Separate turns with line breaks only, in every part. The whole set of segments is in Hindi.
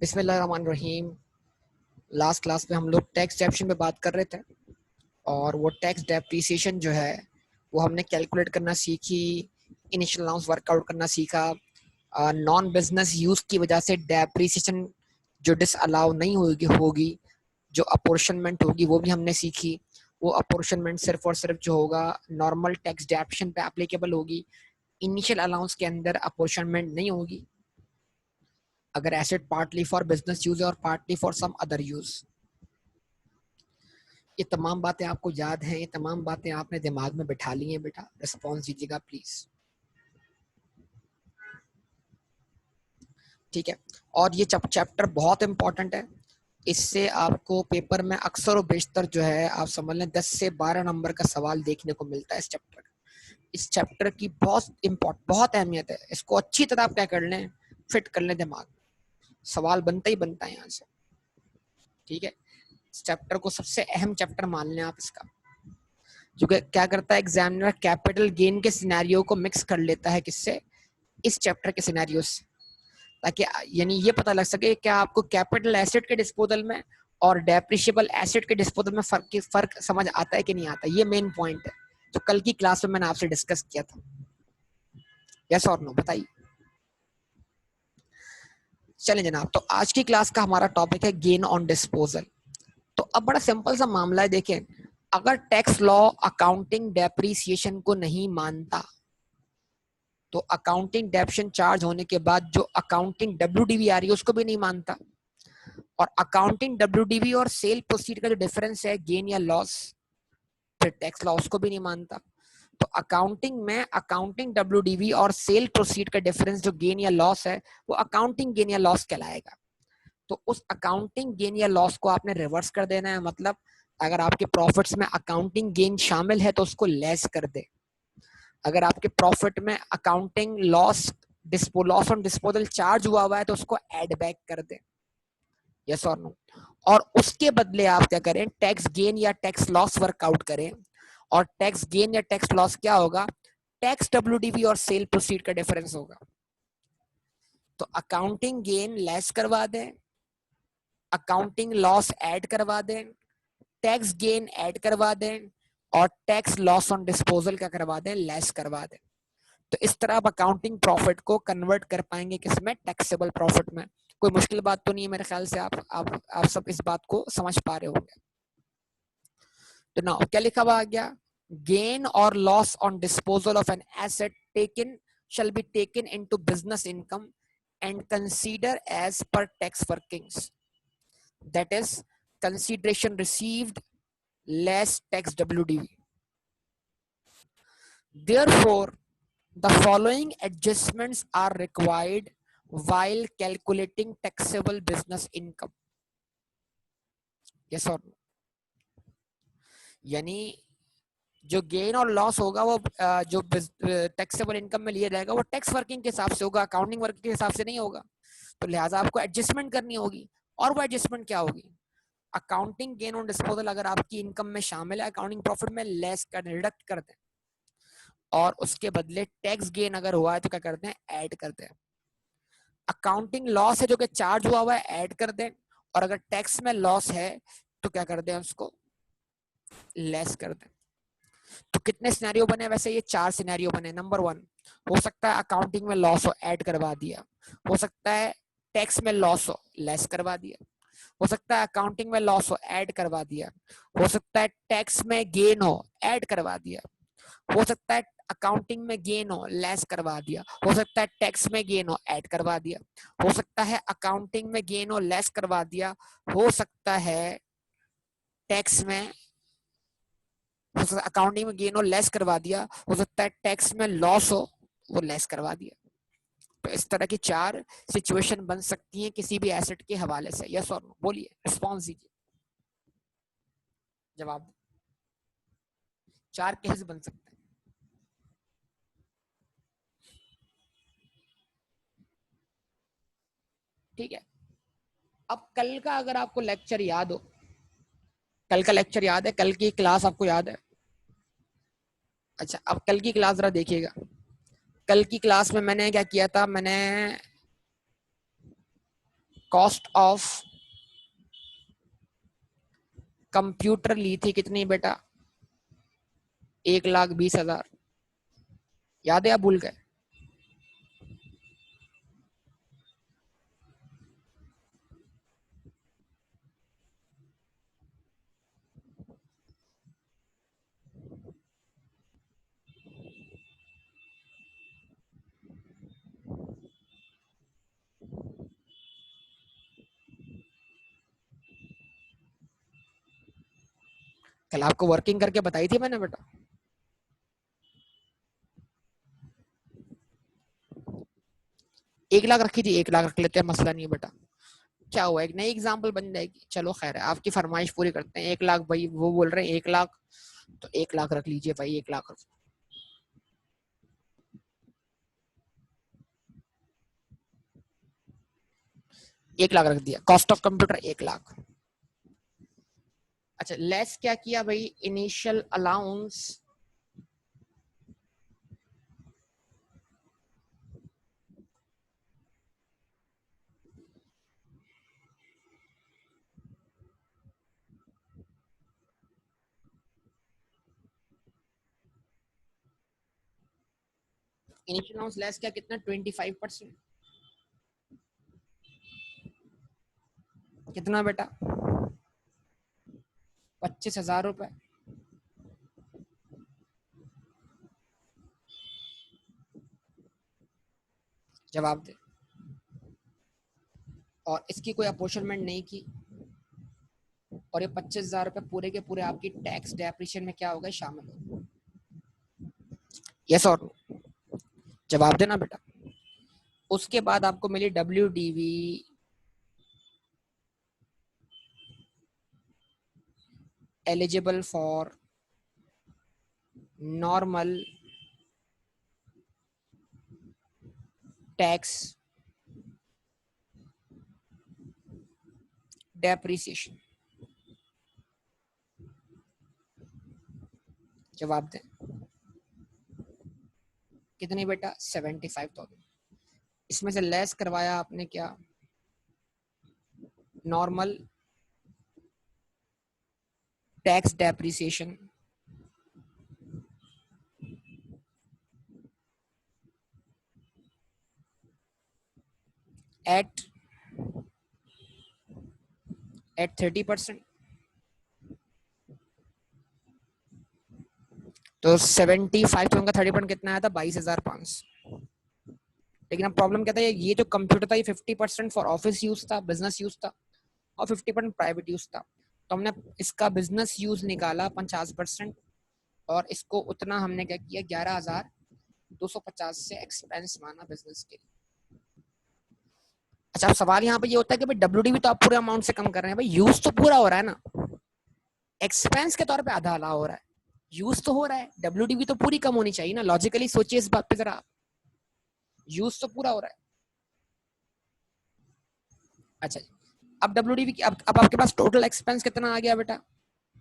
बिस्मिल्लाहिर्रहमानिर्रहीम। लास्ट क्लास में हम लोग टैक्स डेप्शन पे बात कर रहे थे और वो टैक्स डेप्रिसिएशन जो है वो हमने कैलकुलेट करना सीखी, इनिशियल अलाउंस वर्कआउट करना सीखा। नॉन बिजनेस यूज़ की वजह से डेप्रिसिएशन जो डिसअलाउ नहीं होगी, जो अपोर्शनमेंट होगी वो भी हमने सीखी। वो अपोर्शनमेंट सिर्फ और सिर्फ जो होगा नॉर्मल टैक्स डेप्शन पे एप्लीकेबल होगी, इनिशियल अलाउंस के अंदर अपोर्शनमेंट नहीं होगी अगर asset partly for business use है और partly for some other use. ये तमाम बातें आपको याद हैं, ये तमाम बातें आपने दिमाग में बिठा ली हैं बेटा। रिस्पॉन्स दीजिएगा प्लीज, ठीक है। और ये चैप्टर बहुत इंपॉर्टेंट है, इससे आपको पेपर में अक्सर और बेशतर जो है आप समझ लें 10 से 12 नंबर का सवाल देखने को मिलता है इस चैप्टर। इस चैप्टर की बहुत अहमियत है, इसको अच्छी तरह आप क्या कर लें, फिट कर लें दिमाग, सवाल बनता ही बनता है यहाँ से, ठीक है। इस चैप्टर को सबसे अहम चैप्टर मान लें आप इसका, जो क्या करता है एग्जामिनर कैपिटल गेन के सिनेरियो को मिक्स कर लेता है किससे, इस चैप्टर के सिनेरियो से, ताकि यानी ये पता लग सके क्या आपको कैपिटल एसेट के डिस्पोजल में और डेप्रिशिएबल एसेट के डिस्पोजल में फर्क समझ आता है कि नहीं आता। ये मेन पॉइंट है जो कल की क्लास में मैंने आपसे डिस्कस किया था। यस और नो बताइए। चलें जनाब, तो आज की क्लास का हमारा टॉपिक है गेन ऑन डिस्पोजल। तो अब बड़ा सिंपल सा मामला है, देखें, अगर टैक्स लॉ अकाउंटिंग डेप्रिसिएशन को नहीं मानता तो अकाउंटिंग डेप्शन चार्ज होने के बाद जो अकाउंटिंग डब्ल्यूडीवी आ रही है उसको भी नहीं मानता, और अकाउंटिंग डब्ल्यूडीवी और सेल प्रोसीड का जो डिफरेंस है गेन या लॉस, फिर टैक्स लॉ उसको भी नहीं मानता। तो अकाउंटिंग में अकाउंटिंग डब्ल्यूडीवी और सेल प्रोसीड का डिफरेंस जो गेन या लॉस है वो अकाउंटिंग गेन या लॉस कहलाएगा। तो उस अकाउंटिंग गेन या लॉस को आपने रिवर्स कर देना है, मतलब अगर आपके प्रॉफिट्स में अकाउंटिंग गेन शामिल है तो उसको लेस कर दे, अगर आपके प्रॉफिट में accounting loss on disposal charge हुआ है तो उसको ऐड बैक कर दे, यस और नो। और उसके बदले आप क्या करें, टैक्स गेन या टैक्स लॉस वर्कआउट करें, और टैक्स गेन या टैक्स लॉस क्या होगा, टैक्स डब्ल्यूडीवी और सेल प्रोसीड का डिफरेंस होगा। तो अकाउंटिंग गेन लेस करवा दें, अकाउंटिंग लॉस ऐड करवा दें, टैक्स गेन ऐड करवा दें, और टैक्स लॉस ऑन डिस्पोजल का करवा दें, लेस करवा दें। तो इस तरह आप अकाउंटिंग प्रॉफिट को कन्वर्ट कर पाएंगे किसमें, टैक्सेबल प्रॉफिट में। कोई मुश्किल बात तो नहीं है मेरे ख्याल से, आप सब इस बात को समझ पा रहे होंगे। तो ना क्या लिखा हुआ आ गया, गेन और loss on disposal of an asset taken shall be taken into business income and consider as per tax workings, that is consideration received less tax WDV. Therefore the following adjustments are required while calculating taxable business income. Yes or no? यानी जो गेन और लॉस होगा वो जो टैक्सेबल इनकम में लिया जाएगा वो टैक्स वर्किंग के हिसाब से होगा, अकाउंटिंग वर्किंग के हिसाब से नहीं होगा। तो लिहाजा आपको एडजस्टमेंट करनी होगी, और वो एडजस्टमेंट क्या होगी, अकाउंटिंग गेन ऑन डिस्पोजल अगर आपकी इनकम में शामिल है अकाउंटिंग प्रॉफिट में लेस कर डिडक्ट कर दें, और उसके बदले टैक्स गेन अगर हुआ है तो क्या करते हैं, ऐड करते हैं। अकाउंटिंग लॉस है जो कि चार्ज हुआ है ऐड कर दें, और अगर टैक्स में लॉस है तो क्या कर दें, उसको लेस कर दें। तो कितने सिनेरियो बने, वैसे ये 4 सिनेरियो बने। नंबर 1, हो सकता है अकाउंटिंग में लॉस हो, ऐड करवा दिया। हो सकता है टैक्स में लॉस हो, लेस करवा दिया। हो सकता है अकाउंटिंग में लॉस हो, ऐड करवा दिया। हो सकता है टैक्स में गेन हो, ऐड करवा दिया। हो सकता है अकाउंटिंग में गेन हो, लेस करवा दिया। हो सकता है टैक्स में गेन हो, ऐड करवा दिया। हो सकता है अकाउंटिंग में गेन हो, लेस करवा दिया। हो सकता है टैक्स में, हो सकता है अकाउंटिंग में गेन हो, लेस करवा दिया। हो सकता है टैक्स में लॉस हो, वो लेस करवा दिया। तो इस तरह की 4 सिचुएशन बन सकती हैं किसी भी एसेट के हवाले से। यस और नो बोलिए, रिस्पॉन्स दीजिए, जवाब। 4 केसेस बन सकते हैं, ठीक है। अब कल का अगर आपको लेक्चर याद हो, कल का लेक्चर याद है, कल की क्लास आपको याद है? अच्छा, अब कल की क्लास जरा देखिएगा। कल की क्लास में मैंने क्या किया था, मैंने कॉस्ट ऑफ कंप्यूटर ली थी कितनी बेटा? 1,20,000। याद है या भूल गए? कल आपको वर्किंग करके बताई थी मैंने बेटा। 1 लाख रखी थी, 1 लाख रख लेते हैं, मसला नहीं है बेटा। क्या हुआ, एक नई एग्जाम्पल बन जाएगी। चलो खैर है, आपकी फरमाइश पूरी करते हैं। 1 लाख भाई, वो बोल रहे हैं 1 लाख, तो 1 लाख रख लीजिए भाई, 1 लाख। 1 लाख रख दिया, कॉस्ट ऑफ कंप्यूटर 1 लाख। अच्छा, लेस क्या किया भाई? Initial allowance initial allowance less क्या, कितना? 25%। कितना बेटा? 25,000 रुपए। जवाब दे। और इसकी कोई अपोर्शनमेंट नहीं की, और ये 25,000 रुपए पूरे के पूरे आपकी टैक्स डेप्रिसिएशन में क्या होगा, शामिल होगा। यस और नो? जवाब देना बेटा। उसके बाद आपको मिली WDV eligible for normal tax depreciation. जवाब दें। कितनी बेटा? 75,000। इसमें से लेस करवाया आपने क्या? Normal tax depreciation eight 30%। तो 75,000 का 30% कितना आया था? 22,500। लेकिन अब प्रॉब्लम क्या था, ये जो कंप्यूटर था ये 50% फॉर ऑफिस यूज था, बिजनेस यूज था, और 50% प्राइवेट यूज था। तो हमने इसका बिजनेस यूज निकाला 50%, और इसको उतना हमने क्या किया, 11,250 से एक्सपेंस माना बिजनेस के लिए। अच्छा, अब सवाल यहाँ पे ये होता है कि भाई WDV तो आप पूरे अमाउंट से कम कर रहे हैं, भाई यूज तो पूरा हो रहा है ना, एक्सपेंस के तौर पे आधा आधा हो रहा है, यूज तो हो रहा है, WDV तो पूरी कम होनी चाहिए ना। लॉजिकली सोचिए इस बात पे जरा, यूज तो पूरा हो रहा है। अच्छा, अब WDV की अब आपके पास टोटल एक्सपेंस कितना आ गया बेटा?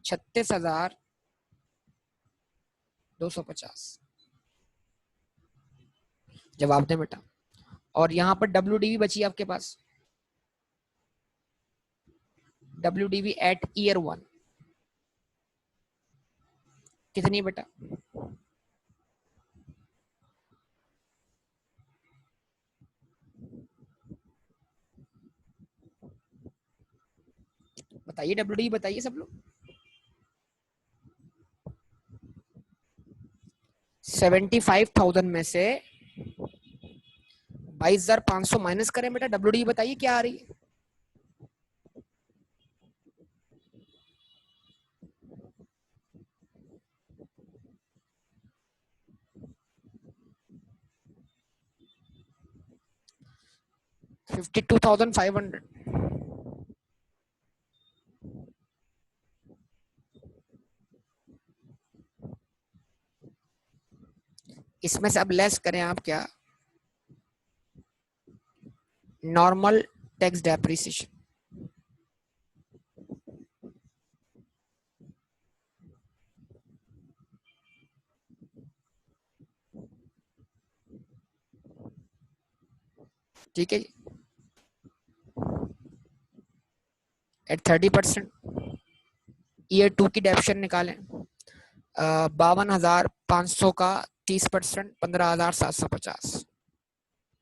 36,250। जवाब दें बेटा। और यहाँ पर WDV बची आपके पास, WDV एट ईयर 1 कितनी बेटा? बताइए, WDV बताइए सब लोग। 75,000 में से 22,500 माइनस करें बेटा, WDV बताइए क्या आ रही है? 52,500। इसमें से अब लेस करें आप क्या? Normal tax depreciation. ठीक है जी। एट 30%। ईयर 2 की डेप्शन निकालें, 52,500 का 30%, 15,750।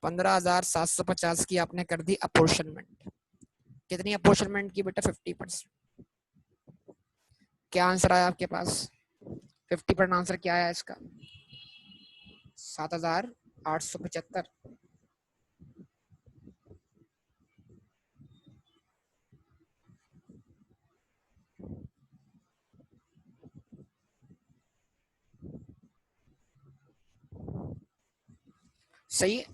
15,750 की आपने कर दी अपोर्शनमेंट। कितनी अपोर्शनमेंट की बेटा? 50%। क्या आंसर आया आपके पास? 50% आंसर क्या आया इसका? 7,875। सही है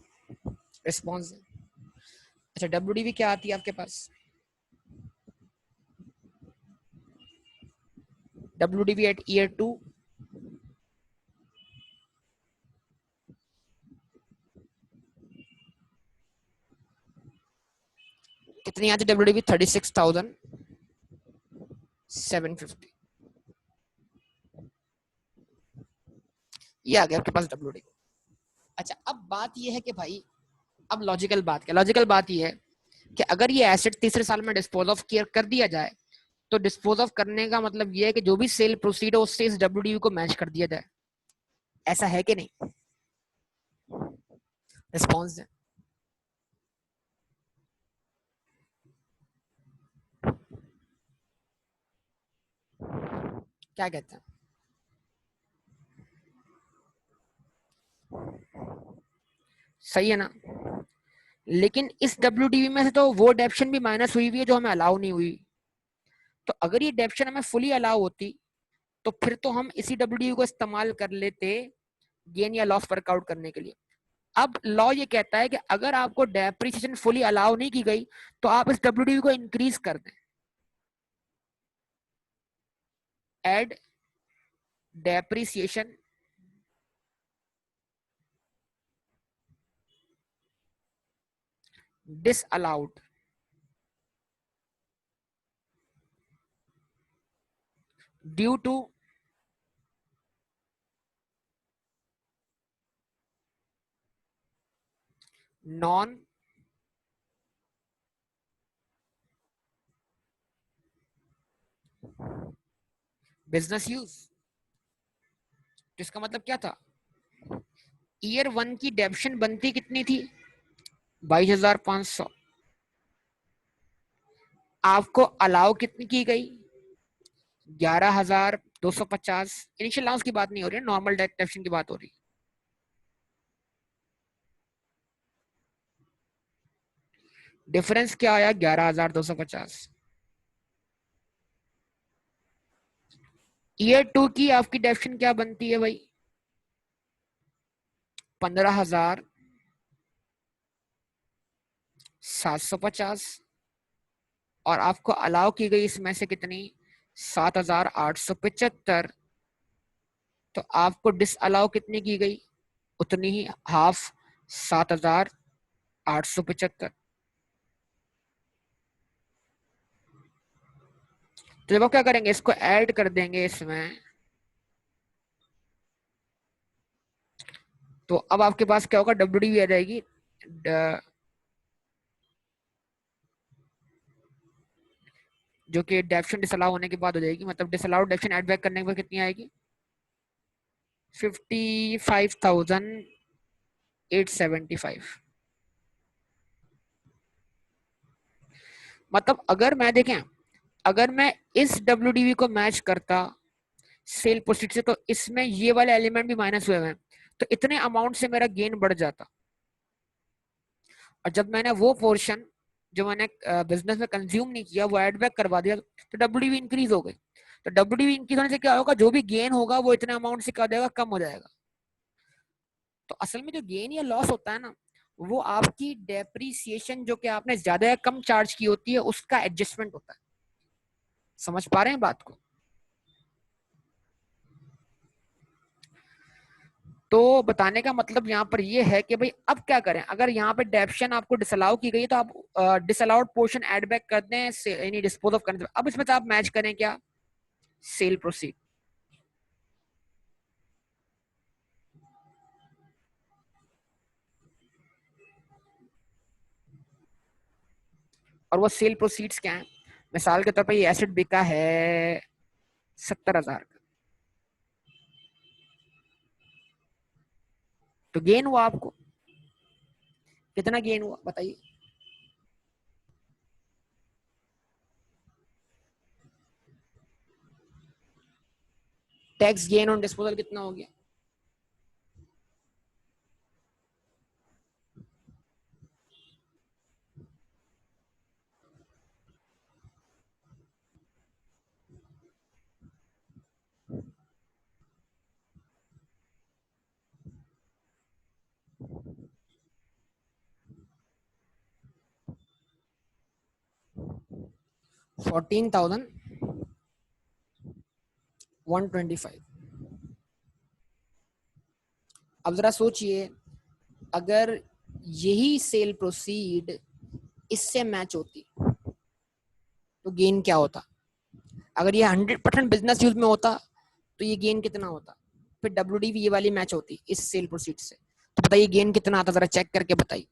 रिस्पॉन्स। अच्छा, डब्ल्यूडीवी क्या आती है आपके पास? डब्ल्यूडीवी एट ईयर 2, कितनी आती है डब्ल्यूडीवी? 36,750। ये आ गया आपके पास डब्ल्यूडीवी। अच्छा, अब बात ये है कि भाई, अब लॉजिकल बात क्या? लॉजिकल बात ये है कि अगर ये एसेट तीसरे साल में डिस्पोज ऑफ कर दिया जाए, तो डिस्पोज ऑफ करने का मतलब ये है कि जो भी सेल प्रोसीड हो उससे इस डब्ल्यूडीवी को मैच कर दिया जाए। ऐसा है कि नहीं? रिस्पॉन्स है। क्या कहते हैं? सही है ना? लेकिन इस डब्ल्यूडीवी में से तो वो डेप्शन भी माइनस हुई हुई है जो हमें अलाउ नहीं हुई। तो अगर ये डेप्शन हमें फुली अलाउ होती, तो फिर तो हम इसी डब्ल्यूडीवी को इस्तेमाल कर लेते गेन या लॉस वर्कआउट करने के लिए। अब लॉ ये कहता है कि अगर आपको डेप्रिसिएशन फुली अलाउ नहीं की गई, तो आप इस डब्ल्यूडीवी को इंक्रीज कर दें। Add depreciation disallowed due to non business use। तो इसका मतलब क्या था? ईयर 1 की डेप्शन बनती कितनी थी? 22,500। आपको अलाउ कितनी की गई? 11,250। इनिशियल अलाउंस की बात नहीं हो रही है, नॉर्मल डेप्शन की बात हो रही है। डिफरेंस क्या आया? 11,250। ईयर 2 की आपकी डेप्शन क्या बनती है भाई? 15,750। और आपको अलाउ की गई इसमें से कितनी? 7,875। तो आपको डिस अलाउ कितनी की गई? उतनी ही, हाफ, 7,875। तो जब आप क्या करेंगे, इसको ऐड कर देंगे इसमें, तो अब आपके पास क्या होगा? डब्ल्यूडीवी आ जाएगी। जो कि डेप्शन डिसअलाउ होने के बाद हो जाएगी, मतलब डिसअलाउड डेप्शन ऐड बैक करने के बाद कितनी आएगी? 55,875। मतलब अगर मैं देखें, अगर मैं इस डब्ल्यूडीवी को मैच करता सेल प्रोसीड से, तो इसमें ये वाले एलिमेंट भी माइनस हुए हैं, तो इतने अमाउंट से मेरा गेन बढ़ जाता। और जब मैंने वो पोर्शन जो मैंने बिजनेस में कंज्यूम नहीं किया वो एड बैक करवा दिया, तो डब्ल्यूडीवी इंक्रीज हो गई। तो डब्ल्यूडीवी इंक्रीज होने से क्या होगा? जो भी गेन होगा वो इतने अमाउंट से क्या हो जाएगा? कम हो जाएगा। तो असल में जो गेन या लॉस होता है ना, वो आपकी डेप्रीसिएशन जो कि आपने ज्यादा या कम चार्ज की होती है उसका एडजस्टमेंट होता है। समझ पा रहे हैं बात को? तो बताने का मतलब यहाँ पर ये है कि भाई अब क्या करें, अगर यहाँ पे डेप्शन आपको डिसअलाउ की गई तो आप डिसअलाउड पोर्शन ऐड बैक कर दें, यानी डिस्पोज ऑफ कर दें। अब इसमें तो आप मैच करें क्या? Cell proceed. और वो सेल प्रोसीड्स क्या है? मिसाल के तौर पर ये एसेट बिका है 70,000 का, तो गेन हुआ आपको कितना गेन हुआ बताइए। टैक्स गेन ऑन डिस्पोजल कितना हो गया? $14,125। अब जरा सोचिए, अगर यही सेल प्रोसीड इससे मैच होती तो गेन क्या होता? अगर ये 100% बिजनेस यूज में होता तो ये गेन कितना होता? फिर डब्ल्यूडीवी ये वाली मैच होती इस सेल प्रोसीड से, तो बताइए गेन कितना आता, जरा चेक करके बताइए।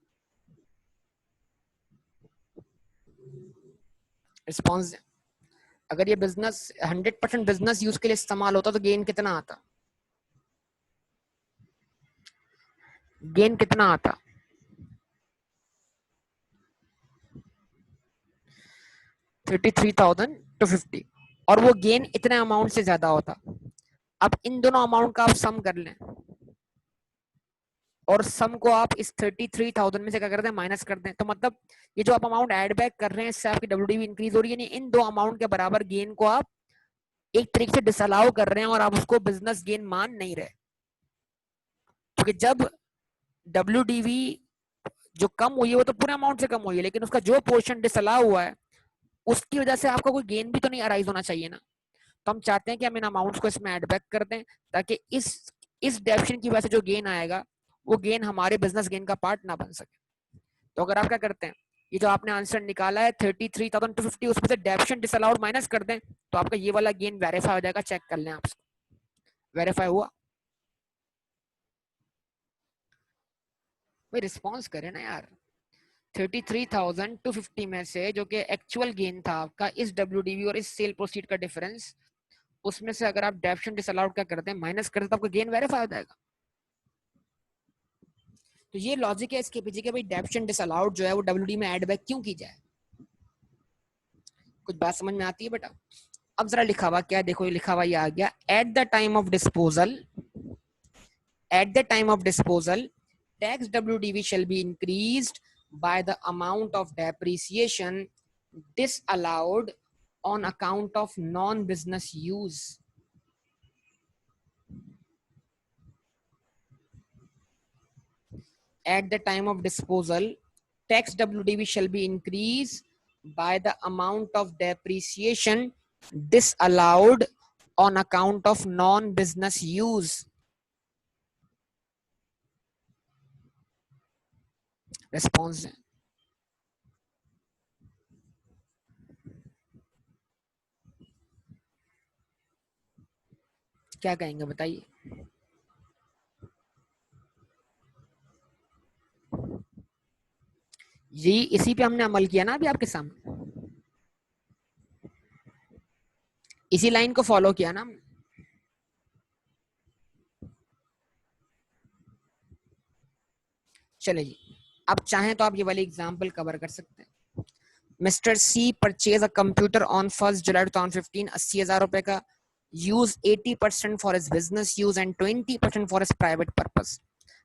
रिस्पॉन्स, अगर ये बिजनेस 100% बिजनेस यूज के लिए इस्तेमाल होता तो गेन कितना आता? गेन कितना आता? 33,250। और वो गेन इतने अमाउंट से ज्यादा होता। अब इन दोनों अमाउंट का आप सम कर लें, और सम को आप इस 33,000 में से क्या कर दें, माइनस कर दें, तो मतलब ये जो आप अमाउंट ऐड बैक कर रहे हैं इससे आपकी डब्ल्यूडीवी इंक्रीज हो रही है। नहीं, इन दो अमाउंट के बराबर गेन को आप एक तरीके से डिसअलाउ कर रहे हैं और आप उसको बिजनेस गेन मान नहीं रहे, क्योंकि जब डब्ल्यूडीवी जो कम हुई है वो तो पूरे अमाउंट से कम हुई है, लेकिन उसका जो पोर्शन डिसअलाउ हुआ है उसकी वजह से आपका कोई गेन भी तो नहीं अराइज होना चाहिए ना। तो हम चाहते हैं कि हम इन अमाउंट्स को इसमें ऐड बैक कर दें, ताकि इस डेप्शन की वजह से जो गेन आएगा वो गेन हमारे बिजनेस गेन का पार्ट ना बन सके। तो अगर आप क्या करते हैं, ये जो आपने आंसर निकाला है 33,250, उसमें से डेप्शन डिसअलाउड माइनस कर दें, तो आपका ये वाला गेन वेरीफाई हो जाएगा। चेक कर लें, आप वेरीफाई हुआ? भाई रिस्पॉन्स करें ना यार। 33,250 में से जो कि एक्चुअल गेन था आपका इस डब्ल्यूडीवी और इस सेल प्रोसीड का डिफरेंस, उसमें से अगर आप डेप्शन डिसअलाउड क्या करते हैं, माइनस करते हैं, तो आपका गेन वेरीफाई हो जाएगा। तो ये लॉजिक है इसके पीछे कि भाई डेप्शन डिसअलाउड जो है वो डब्ल्यूडी में ऐड बैक क्यों की जाए। कुछ बात समझ में आती है बेटा? अब जरा लिखा हुआ क्या, देखो ये लिखा हुआ ये आ गया, at the time of disposal, at the time of disposal, tax WDV shall be increased by the amount of depreciation disallowed on account of non-business use. At the time of disposal, tax WDV shall be increased by the amount of depreciation disallowed on account of non-business use. Response क्या कहेंगे बताइए? जी इसी पे हमने अमल किया ना अभी आपके सामने, इसी लाइन को फॉलो किया ना। चले जी, अब चाहें तो आप ये वाली एग्जांपल कवर कर सकते हैं। Mister C purchase a computer on 1 July 2015, 80,000 रुपए का, use 80% for his business use and 20% for his private purpose.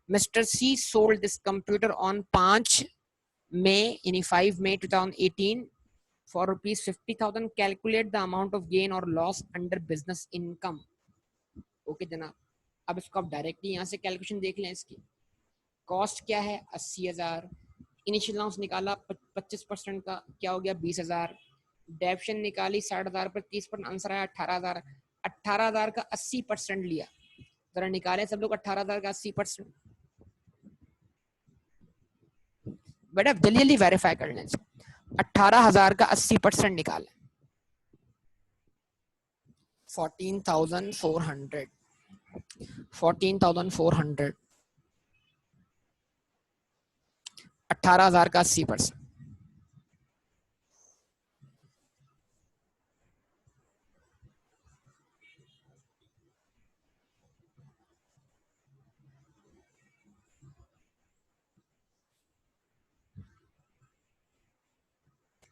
Mister C sold this computer on 5 May यानी 5 May 2018 for ₹50,000। Calculate the amount of gain और loss under business income. Okay जनाब, अब इसको आप डायरेक्टली यहाँ से कैलकुलेशन देख लें। इसकी कॉस्ट क्या है 80,000, इनिशियल अलाउंस निकाला 25% का, क्या हो गया 20,000, डेप्शन निकाली 60,000 पर 30% आंसर आया 18,000। 18,000 का 80% लिया, जरा निकाले सब लोग 18,000 का 80%। बेटा जल्दी जल्दी वेरीफाई कर लें, 18,000 का 80% निकाले 14,400। 14,400 18,000 का 80%।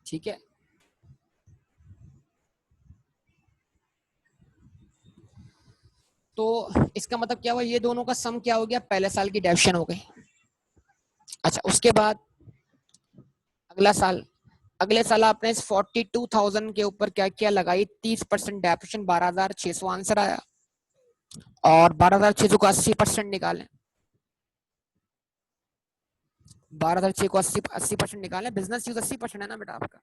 ठीक है। तो इसका मतलब क्या हुआ, ये दोनों का सम क्या हो गया, पहले साल की डेप्शन हो गई। अच्छा, उसके बाद अगला साल, अगले साल आपने इस 42,000 के ऊपर क्या क्या लगाई, 30% डेप्शन, 12,600 आंसर आया। और 12,600 को 80% निकालें, 12,600 को 80% निकालें, बिजनेस यूज 80% है ना बेटा आपका।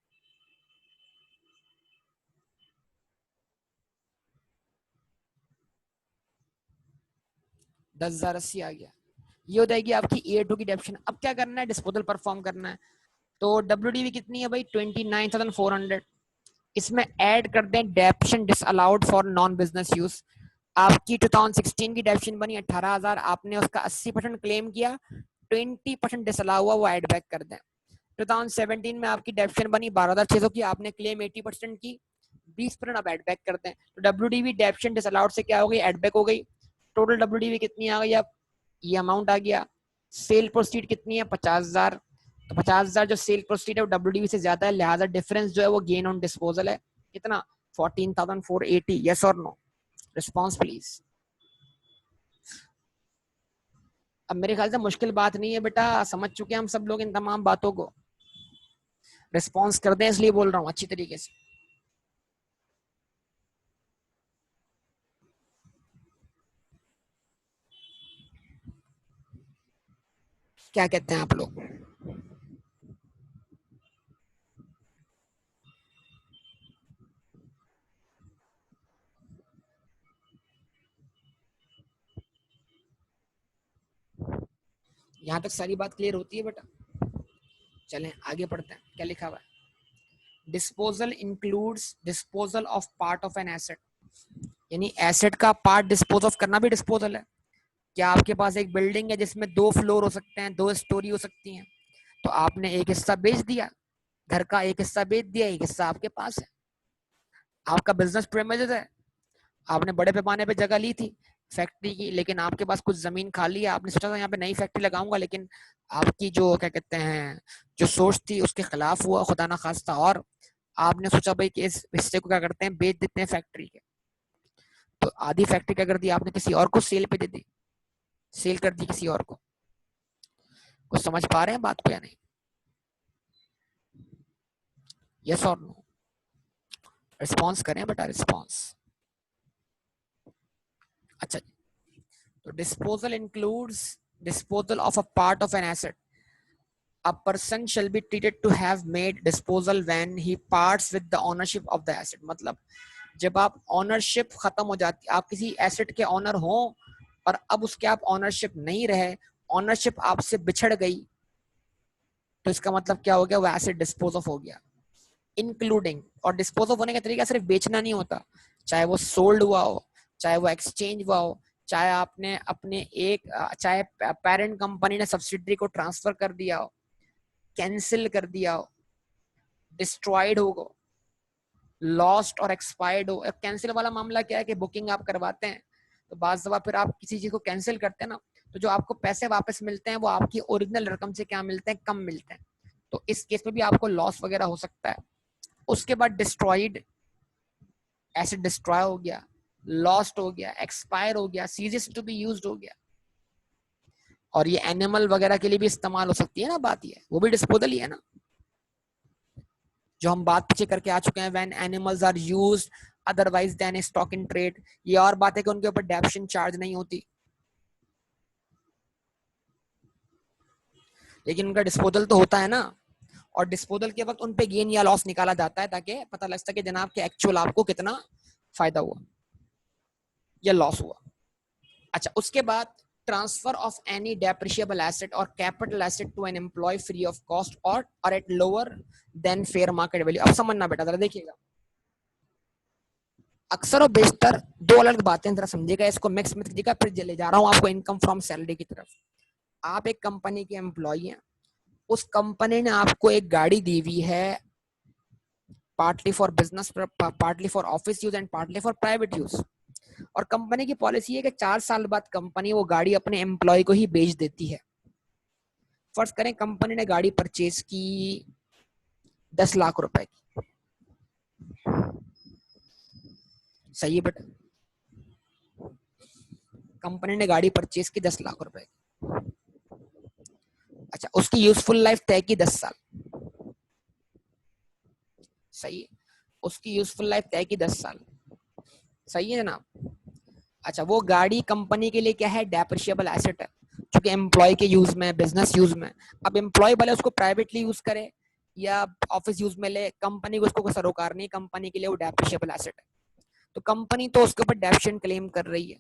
10,080 आ गया। ये हो जाएगी आपकी A2 की डेप्शन। अब क्या करना है, डिस्पोजल परफॉर्म करना है। तो WDV कितनी है भाई, 29,400। इसमें ऐड कर दें डेप्शन disallowed for non business use. आपकी 2016 की डेप्शन बनी 18,000, आपने उसका 80% क्लेम किया, 20% डिसअलाउ हुआ, वो ऐड बैक कर दें। 2017 में आपकी डेप्शन बनी 12,600 की, आपने क्लेम 80% की, 20% अब एड बैक करते हैं। तो WDV डेप्शन डिसअलाउड से क्या हो गई, एड बैक हो गई। टोटल WDV कितनी आ गई, अब ये अमाउंट आ गया। सेल प्रोसीड कितनी है, 50,000। तो 50,000 जो सेल प्रोसीड है वो WDV से ज्यादा है, लिहाजा डिफरेंस जो है वो गेन ऑन डिस्पोजल है। कितना, 14,480। यस और नो, रिस्पॉन्स प्लीज। अब मेरे ख्याल से मुश्किल बात नहीं है बेटा, समझ चुके हैं हम सब लोग इन तमाम बातों को। रिस्पॉन्स कर दें इसलिए बोल रहा हूँ अच्छी तरीके से। क्या कहते हैं आप लोग। यहाँ तक सारी बात क्लियर होती है बेटा। चलें आगे पढ़ते हैं, क्या लिखा हुआ है। Disposal includes disposal of part of an asset, यानी एसेट का पार्ट डिस्पोज ऑफ करना भी डिस्पोजल है। क्या आपके पास एक बिल्डिंग है जिसमें 2 फ्लोर हो सकते हैं, 2 स्टोरी हो सकती हैं, तो आपने एक हिस्सा बेच दिया, घर का एक हिस्सा बेच दिया, एक हिस्सा आपके पास है। आपका बिजनेस प्रेमिसेस है, आपने बड़े पैमाने पे जगह ली थी फैक्ट्री की, लेकिन आपके पास कुछ जमीन खाली है, आपने सोचा था यहाँ पे नई फैक्ट्री लगाऊंगा, लेकिन आपकी जो क्या कहते हैं जो सोच थी उसके खिलाफ हुआ खुदा ना खास्ता, और आपने सोचा भाई कि इस हिस्से को क्या करते हैं, बेच देते हैं फैक्ट्री के। तो आधी फैक्ट्री क्या कर दी आपने, किसी और को सेल पे दे दी, सेल कर दी किसी और को। कुछ समझ पा रहे हैं बात को या नहीं। यस और नो, रिस्पॉन्स करें बेटा, रिस्पॉन्स। अच्छा, तो disposal includes disposal of a part of an asset. A person shall be treated to have made disposal when he parts with the ownership of the asset। मतलब जब आप ऑनरशिप खत्म हो जाती, आप किसी एसेट के ऑनर हो और अब उसके आप ऑनरशिप नहीं रहे, ऑनरशिप आपसे बिछड़ गई, तो इसका मतलब क्या हो गया, वो एसेट डिस्पोज ऑफ हो गया। इंक्लूडिंग, और डिस्पोज ऑफ होने का तरीका सिर्फ बेचना नहीं होता, चाहे वो सोल्ड हुआ हो, चाहे वो एक्सचेंज हुआ हो, चाहे आपने अपने एक चाहे पेरेंट कंपनी ने सब्सिडरी को ट्रांसफर कर दिया हो, कैंसिल कर दिया हो, डिस्ट्रॉयड हो, लॉस्ट और एक्सपायर्ड हो। कैंसिल वाला मामला क्या है कि बुकिंग आप करवाते हैं, तो बाज़ दफा फिर आप किसी चीज को कैंसिल करते हैं ना, तो जो आपको पैसे वापस मिलते हैं वो आपकी ओरिजिनल रकम से क्या मिलते हैं, कम मिलते हैं। तो इस केस में भी आपको लॉस वगैरह हो सकता है। उसके बाद डिस्ट्रॉयड, एसेट डिस्ट्रॉय हो गया, लॉस्ट हो गया, एक्सपायर हो गया, सीजेस टू बी यूज्ड हो गया। और ये एनिमल वगैरह के लिए भी इस्तेमाल हो सकती है ना बात, ये वो भी डिस्पोजल ही है ना, जो हम बात पीछे करके आ चुके हैं, when animals are used otherwise than stock in trade. ये और बात है कि उनके ऊपर डेप्शन चार्ज नहीं होती, लेकिन उनका डिस्पोजल तो होता है ना, और डिस्पोजल के वक्त उन पे गेन या लॉस निकाला जाता है ताकि पता लग सके जनाब के एक्चुअल आपको कितना फायदा हुआ या लॉस हुआ। अच्छा, उसके बाद transfer of any depreciable asset और capital asset to an employ free of cost और at lower than fair market value. अब समझना बेटा, जरा देखिएगा, अक्सर और बेशतर दो अलग बातें, जरा समझिएगा, इसको मिक्स मत कीजिएगा, फिर ले जा रहा हूं आपको इनकम फ्रॉम सैलरी की तरफ। आप एक कंपनी के एम्प्लॉय हैं, उस कंपनी ने आपको एक गाड़ी दी हुई है, partly for business, partly for office use and partly for private use. और कंपनी की पॉलिसी है कि 4 साल बाद कंपनी वो गाड़ी अपने एम्प्लॉय को ही बेच देती है। फर्ज करें कंपनी ने गाड़ी परचेज की 10 लाख रुपए की। सही है बेटा, कंपनी ने गाड़ी परचेज की 10 लाख रुपए की। अच्छा, उसकी यूजफुल लाइफ तय की 10 साल। सही है, उसकी यूजफुल लाइफ तय की 10 साल। सही है जनाब। अच्छा, वो गाड़ी कंपनी के लिए क्या है, डेप्रिशिएबल एसेट है, क्योंकि एम्प्लॉय के यूज में, बिजनेस यूज में। अब एम्प्लॉय भले उसको प्राइवेटली यूज करे या ऑफिस यूज में ले, कंपनी को उसको कोई सरोकार नहीं, कंपनी के लिए वो डेप्रिशिएबल एसेट है। तो कंपनी तो उसके ऊपर डेप्रिसिएशन क्लेम कर रही है।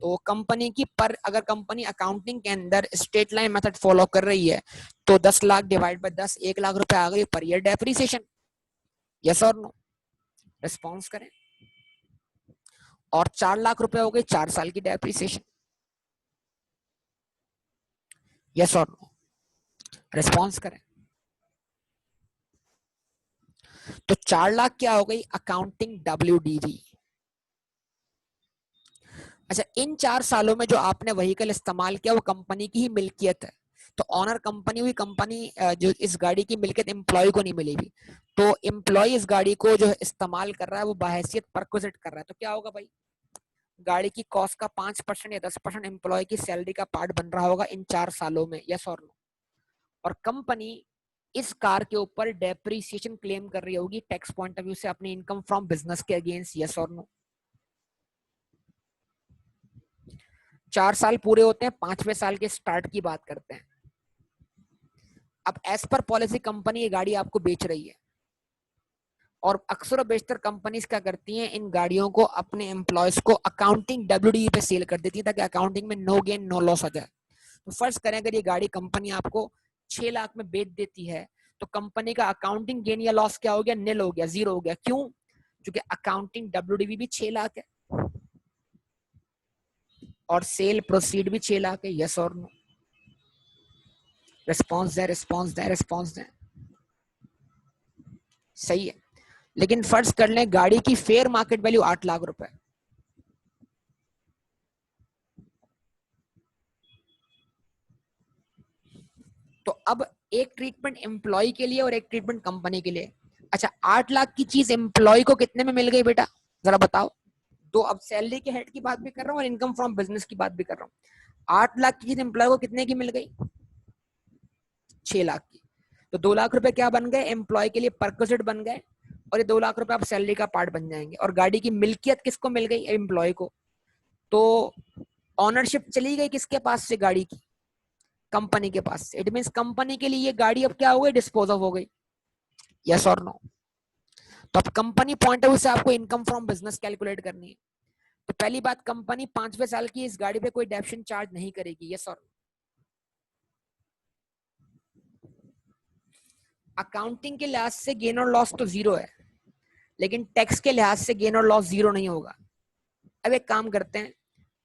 तो कंपनी की पर, अगर कंपनी अकाउंटिंग के अंदर स्ट्रेट लाइन मेथड फॉलो कर रही है, तो 10 लाख डिवाइड बाय 10, 1 लाख रुपए आ गई पर ईयर डेप्रिसिएशन। यस और नो, रिस्पॉन्स करें। और 4 लाख रुपए हो गए 4 साल की डेप्रिसिएशन। यस और नो, रिस्पॉन्स करें। तो 4 लाख क्या हो गई, अकाउंटिंग WDV। अच्छा, इन 4 सालों में जो आपने व्हीकल इस्तेमाल किया वो कंपनी की ही मिल्कियत है, तो ऑनर कंपनी हुई। कंपनी जो इस गाड़ी की मिल्कियत एम्प्लॉय को नहीं मिलेगी, तो एम्प्लॉय इस गाड़ी को जो इस्तेमाल कर रहा है वो बाहैसियत परक्विजिट कर रहा है। तो क्या होगा भाई, गाड़ी की कॉस्ट का 5% या 10% एम्प्लॉय की सैलरी का पार्ट बन रहा होगा इन 4 सालों में। यस और नो। और कंपनी इस कार के ऊपर डेप्रिसिएशन क्लेम कर रही होगी टैक्स पॉइंट ऑफ व्यू से अपनी इनकम फ्रॉम बिजनेस के अगेंस्ट। यस और नो। 4 साल पूरे होते हैं, 5वें साल के स्टार्ट की बात करते हैं। अब एज पर पॉलिसी कंपनी ये गाड़ी आपको बेच रही है, और अक्सर और बेशतर कंपनीज क्या करती हैं, इन गाड़ियों को अपने एम्प्लॉयज को अकाउंटिंग WDV पे सेल कर देती है, ताकि अकाउंटिंग में नो गेन नो लॉस आ जाए। तो फर्ज करें अगर ये गाड़ी कंपनी आपको 6 लाख में बेच देती है, तो कंपनी का अकाउंटिंग गेन या लॉस क्या हो गया, निल हो गया, जीरो हो गया। क्यों? क्योंकि अकाउंटिंग WDV भी 6 लाख है और सेल प्रोसीड भी 6 लाख है। यस और नो, रिस्पॉन्स दे, रिस्पॉन्स दे, रिस्पॉन्स दे। सही है, लेकिन फर्ज कर लें गाड़ी की फेयर मार्केट वैल्यू 8 लाख रुपए, तो अब एक ट्रीटमेंट एम्प्लॉय के लिए और एक ट्रीटमेंट कंपनी के लिए। अच्छा, 8 लाख की चीज एम्प्लॉय को कितने में मिल गई बेटा, जरा बताओ। तो अब सैलरी के हेड की बात भी कर रहा हूँ और इनकम फ्रॉम बिजनेस की बात भी कर रहा हूँ। 8 लाख की चीज एम्प्लॉय को कितने की मिल गई, 6 लाख की। तो 2 लाख रुपए क्या बन गए, एम्प्लॉय के लिए परक्विजिट बन गए, और ये 2 लाख रुपए अब सैलरी का पार्ट बन जाएंगे। और गाड़ी की मिल्कियत किसको मिल गई, एम्प्लॉय को। तो ऑनरशिप चली गई किसके पास से, गाड़ी की, कंपनी के पास से। इट मींस कंपनी के लिए ये गाड़ी अब क्या हो गई, डिस्पोज ऑफ हो गई। यस और नो। तो अब कंपनी पॉइंट ऑफ व्यू से आपको इनकम फ्रॉम बिजनेस कैलकुलेट करनी है। तो पहली बात, कंपनी 5वें साल की इस गाड़ी पे कोई डेप्शन चार्ज नहीं करेगी। यस और नो। अकाउंटिंग के लिहाज से गेन और लॉस तो जीरो है, लेकिन टैक्स के लिहाज से गेन और लॉस जीरो नहीं होगा। अब एक काम करते हैं,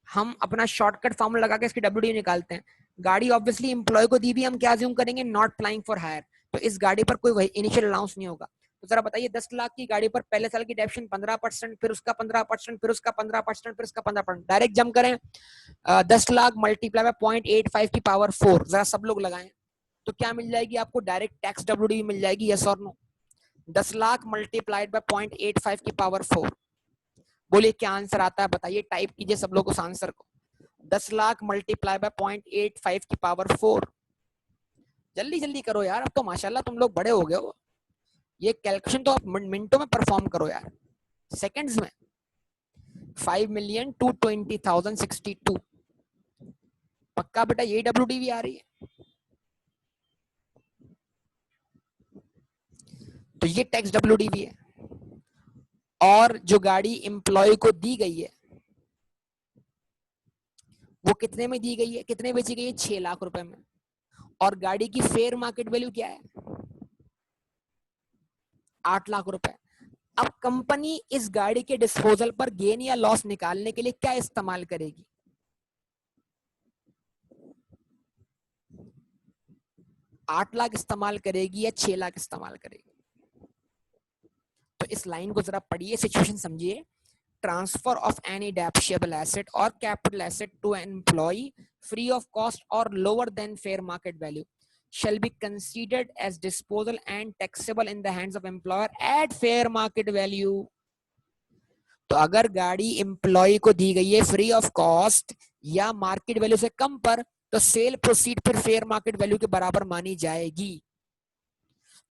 हम अपना शॉर्टकट फॉर्मूला लगा के इसकी WDV निकालते हैं। गाड़ी ऑब्वियसली एम्प्लॉय को दी भी, हम क्या अज्यूम करेंगे, नॉट अप्लाइंग फॉर हायर, तो इस गाड़ी पर कोई इनिशियल अलाउंस नहीं होगा। तो जरा बताइए, 10 लाख की गाड़ी पर पहले साल की डेप्शन 15%, फिर उसका 15%, फिर उसका 15%, फिर उसका 15%, डायरेक्ट जम करें। 10 लाख मल्टीप्लाई बाय 0.85 की पावर 4, जरा सब लोग लगाएं, तो क्या मिल जाएगी आपको, डायरेक्ट टैक्स WDV मिल जाएगी। यस और नो। 10 लाख मल्टीप्लाइड बाय 0.85 की पावर 4, बोलिए क्या आंसर आता है, बताइए, टाइप कीजिए सब लोग उस आंसर को। 10 लाख मल्टीप्लाई बाय 0.85 की पावर 4। जल्दी जल्दी करो यार, अब तो माशाल्लाह तुम लोग बड़े हो गए हो, ये कैलकुलेशन तो आप मिनटों में परफॉर्म करो यार, सेकंड्स में। 5,220,062, पक्का बेटा ये WDV आ रही है। तो ये टैक्स WDV है। और जो गाड़ी एम्प्लॉय को दी गई है वो कितने में दी गई है, कितने बेची गई है, 6 लाख रुपए में। और गाड़ी की फेयर मार्केट वैल्यू क्या है, 8 लाख रुपए। अब कंपनी इस गाड़ी के डिस्पोजल पर गेन या लॉस निकालने के लिए क्या इस्तेमाल करेगी, 8 लाख इस्तेमाल करेगी या 6 लाख इस्तेमाल करेगी। तो इस लाइन को जरा पढ़िए, सिचुएशन समझिए। Transfer of any depreciable asset और capital asset to an employ free of cost और lower than fair market value. shall be considered as disposal and taxable in the hands of employer at fair market value. तो अगर गाड़ी एम्प्लॉय को दी गई है फ्री ऑफ कॉस्ट या मार्केट वैल्यू से कम पर, तो सेल प्रोसीड फिर फेयर मार्केट वैल्यू के बराबर मानी जाएगी।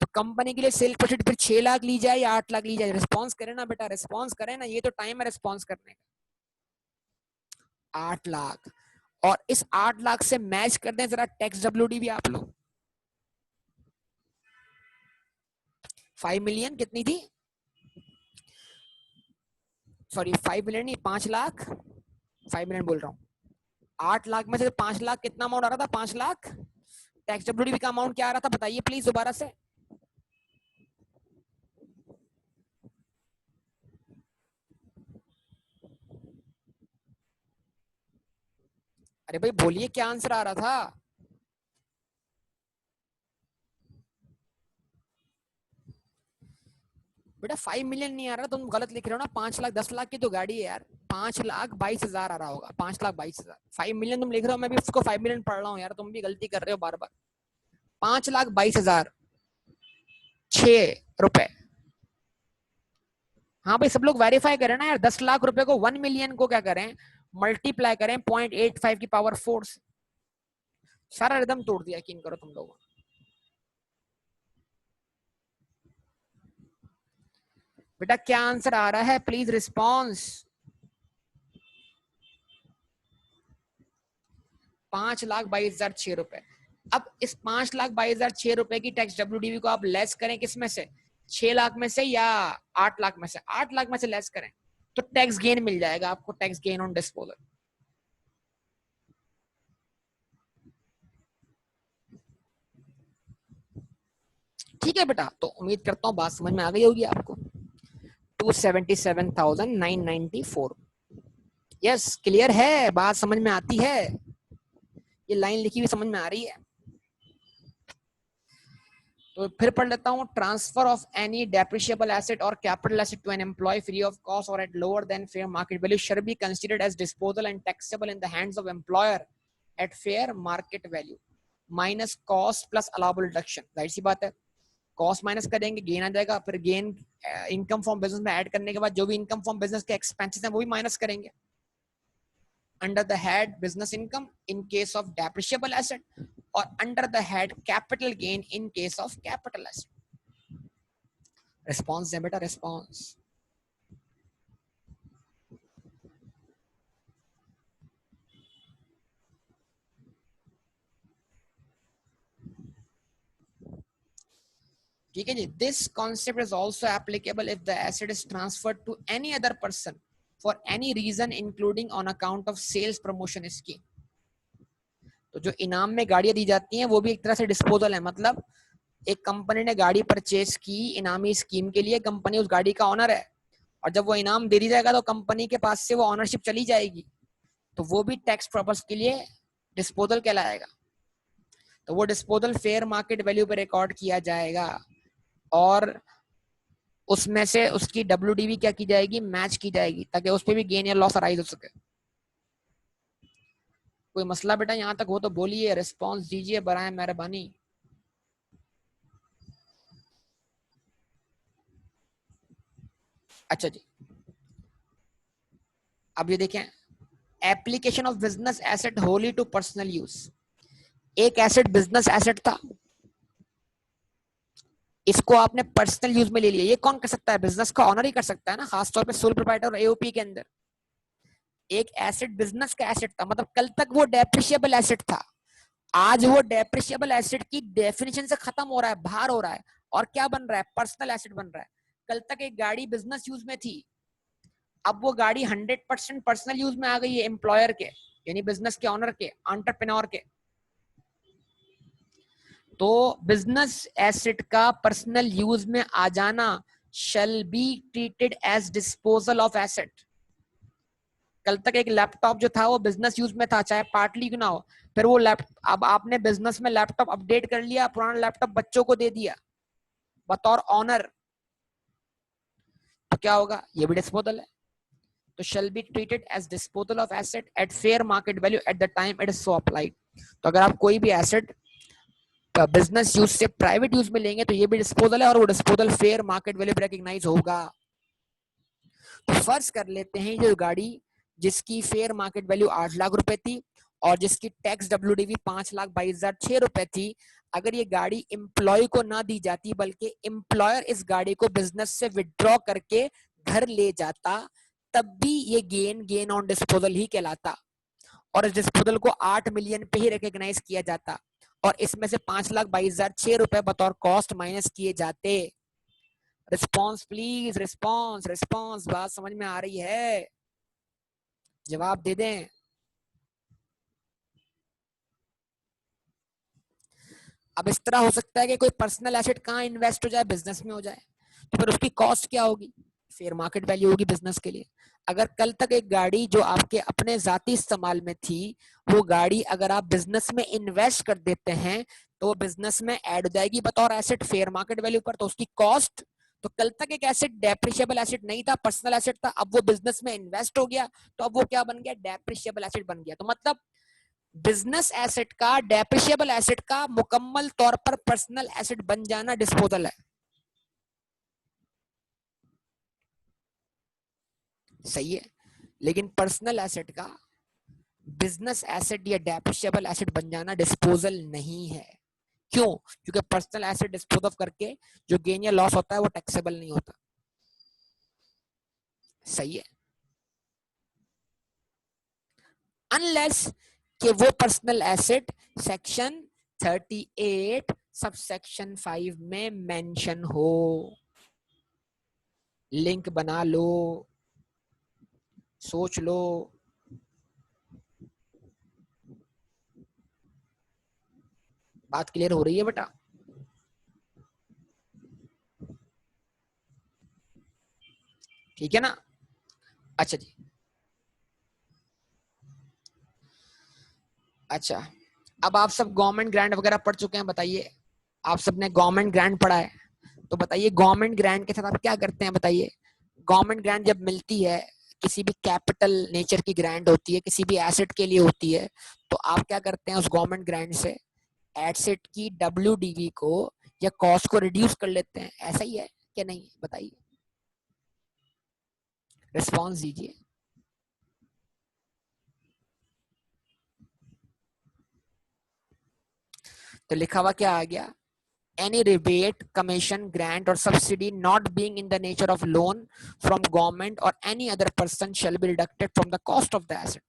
तो कंपनी के लिए सेल प्रोसीड फिर 6 लाख ली जाए या 8 लाख ली जाए? रिस्पॉन्स करें ना बेटा, रिस्पॉन्स करें ना, ये तो टाइम है रिस्पॉन्स करने का। 8 लाख, और इस 8 लाख से मैच कर दें जरा टैक्स डब्ल्यूडी भी आप लोग। 5 मिलियन कितनी थी, सॉरी 5 मिलियन नहीं, 5 लाख, 5 मिलियन बोल रहा हूँ। 8 लाख में से 5 लाख कितना अमाउंट आ रहा था? 5 लाख। टैक्स डब्ल्यूडी का अमाउंट क्या आ रहा था बताइए प्लीज दोबारा से। अरे भाई बोलिए क्या आंसर आ रहा था? बेटा 5 मिलियन नहीं आ रहा, तुम गलत लिख रहे हो ना। 5 लाख 10 लाख की तो गाड़ी है यार। 5,22,000 आ रहा होगा, 5,22,000। 5 मिलियन तुम लिख रहे हो, मैं भी उसको 5 मिलियन पढ़ रहा हूँ यार, तुम भी गलती कर रहे हो बार बार। 5,22,006 रुपए। हाँ भाई सब लोग वेरीफाई करें ना यार। 10 लाख रुपए को 1 मिलियन को क्या करें, मल्टीप्लाई करें 0.85 की पावर 4 से। सारा रिदम तोड़ दिया, यकीन करो तुम लोगों। बेटा क्या आंसर आ रहा है प्लीज रिस्पॉन्स। 5,22,006 रुपए। अब इस 5,22,006 की टैक्स डब्ल्यूडीवी को आप लेस करें किस में से, 6 लाख में से या 8 लाख में से? 8 लाख में से लेस करें तो टैक्स गेन मिल जाएगा आपको, टैक्स गेन ऑन डिस्पोजल। ठीक है बेटा, तो उम्मीद करता हूँ बात समझ में आ गई होगी आपको। 277,994। यस क्लियर है, बात समझ में आती है, ये लाइन लिखी हुई समझ में आ रही है। तो फिर पढ़ लेता हूँ। Transfer of any depreciable asset और capital asset to an employ free of cost और at lower than fair market value shall be considered as disposal and taxable in the hands of employer at fair market value minus cost plus allowable deduction. जाहिर सी बात है, कॉस्ट माइनस करेंगे गेन आ जाएगा, फिर गेन इनकम फ्रॉम बिजनेस में ऐड करने के बाद जो भी इनकम फ्रॉम बिजनेस के एक्सपेंसेस हैं वो भी माइनस करेंगे under the head business income in case of depreciable asset or under the head capital gain in case of capital asset. Response है बेटा, response। ठीक है जी। This concept is also applicable if the asset is transferred to any other person for any reason including on account of sales promotion scheme. तो जो इनाम में गाड़ियां दी जाती हैं वो भी एक तरह से डिस्पोजल है। मतलब एक कंपनी ने गाड़ी परचेज की इनामी स्कीम के लिए, कंपनी उस गाड़ी का ऑनर है, और जब वो इनाम दे दी जाएगा तो कंपनी के पास से वो ऑनरशिप चली जाएगी, तो वो भी टैक्स पर्पस के लिए डिस्पोजल कहलाएगा। तो वो डिस्पोजल फेयर मार्केट वैल्यू पे रिकॉर्ड किया जाएगा और उसमें से उसकी डब्ल्यूडीवी क्या की जाएगी, मैच की जाएगी, ताकि उस पर भी गेन या लॉस अराइज हो सके। कोई मसला बेटा यहाँ तक हो तो बोलिए, रिस्पॉन्स दीजिए बराए मेहरबानी। अच्छा जी, अब ये देखें, application of business asset wholly to personal use. एक एसेट बिजनेस एसेट था, इसको आपने पर्सनल यूज में ले लिया। ये कौन कर सकता है? बिजनेस का ऑनर ही कर सकता है ना, खासतौर पे सोल प्रोप्राइटर और एओपी के अंदर। एक एसेट बिजनेस का एसेट था, मतलब कल तक वो डेप्रिशिएबल एसेट था, आज वो डेप्रिशिएबल एसेट की डेफिनेशन से खत्म हो रहा है, बाहर हो रहा है, और क्या बन रहा है, पर्सनल एसेट बन रहा है। कल तक एक गाड़ी बिजनेस यूज में थी, अब वो गाड़ी 100% पर्सनल यूज में आ गई है, एम्प्लॉयर के यानी बिजनेस के ऑनर के, एंटरप्रेन्योर के। तो बिजनेस एसेट का पर्सनल यूज में आ जाना shall be treated as disposal of asset. कल तक एक लैपटॉप जो था वो बिजनेस यूज में था, चाहे पार्टली क्यों ना हो, फिर वो लैपटॉप, अब आपने बिजनेस में लैपटॉप अपडेट कर लिया, पुराना लैपटॉप बच्चों को दे दिया बतौर ऑनर, तो क्या होगा, ये भी डिस्पोजल है। तो shall be treated as disposal of asset at fair market value at the time it is so applied। तो अगर आप कोई भी एसेट बिजनेस यूज से प्राइवेट यूज में लेंगे तो ये भी डिस्पोजल है और वो डिस्पोजल फेयर मार्केट वैल्यू पे रिकॉग्नाइज होगा। तो फर्ज कर लेते हैं जो गाड़ी जिसकी फेयर मार्केट वैल्यू 8 लाख रुपए थी और जिसकी टैक्स WDV 5,22,006 रुपए थी, अगर ये गाड़ी एम्प्लॉय को ना दी जाती बल्कि एम्प्लॉयर इस गाड़ी को बिजनेस से विड्रॉ करके घर ले जाता, तब भी ये गेन ऑन डिस्पोजल ही कहलाता और इस डिस्पोजल को 8 मिलियन पे ही रिकॉग्नाइज किया जाता और इसमें से 5,22,006 रुपए बतौर कॉस्ट माइनस किए जाते। रिस्पॉन्स प्लीज, रिस्पॉन्स रिस्पॉन्स, बात समझ में आ रही है? जवाब दे दें। अब इस तरह हो सकता है कि कोई पर्सनल एसेट कहाँ इन्वेस्ट हो जाए, बिजनेस में हो जाए, तो फिर उसकी कॉस्ट क्या होगी? फेयर मार्केट वैल्यू होगी बिजनेस के लिए। अगर कल तक एक गाड़ी जो आपके अपने जाती इस्तेमाल में थी, वो गाड़ी अगर आप बिजनेस में इन्वेस्ट कर देते हैं तो वो बिजनेस में ऐड हो जाएगी बतौर एसेट फेयर मार्केट वैल्यू पर, तो उसकी कॉस्ट, तो कल तक एक एसेट डेप्रिशिएबल एसेट नहीं था, पर्सनल एसेट था, अब वो बिजनेस में इन्वेस्ट हो गया तो अब वो क्या बन गया? डेप्रिशिएबल एसेट बन गया। तो मतलब बिजनेस एसेट का, डेप्रिशिएबल एसेट का मुकम्मल तौर पर पर्सनल एसेट बन जाना डिस्पोजल है। सही है, लेकिन पर्सनल एसेट का बिजनेस एसेट या डेप्रिशिएबल एसेट बन जाना डिस्पोजल नहीं है। क्यों? क्योंकि पर्सनल एसेट डिस्पोज ऑफ करके जो गेन या लॉस होता है वो टैक्सेबल नहीं होता। सही है, अनलेस कि वो personal asset section 38 sub section 5 में मेंशन हो। लिंक बना लो, सोच लो। बात क्लियर हो रही है बेटा? ठीक है ना? अच्छा जी, अच्छा, अब आप सब गवर्नमेंट ग्रांट वगैरह पढ़ चुके हैं, बताइए आप सबने गवर्नमेंट ग्रांट पढ़ा है, तो बताइए गवर्नमेंट ग्रांट के साथ आप क्या करते हैं? बताइए। गवर्नमेंट ग्रांट जब मिलती है, किसी भी कैपिटल नेचर की ग्रांट होती है, किसी भी एसेट के लिए होती है, तो आप क्या करते हैं उस गवर्नमेंट ग्रांट से? एसेट की WDV को या कॉस्ट को रिड्यूस कर लेते हैं, ऐसा ही है कि नहीं? बताइए, रिस्पॉन्स दीजिए। तो लिखा हुआ क्या आ गया? Any rebate, commission, grant or subsidy not being in the nature of loan from government or any other person shall be deducted from the cost of the asset.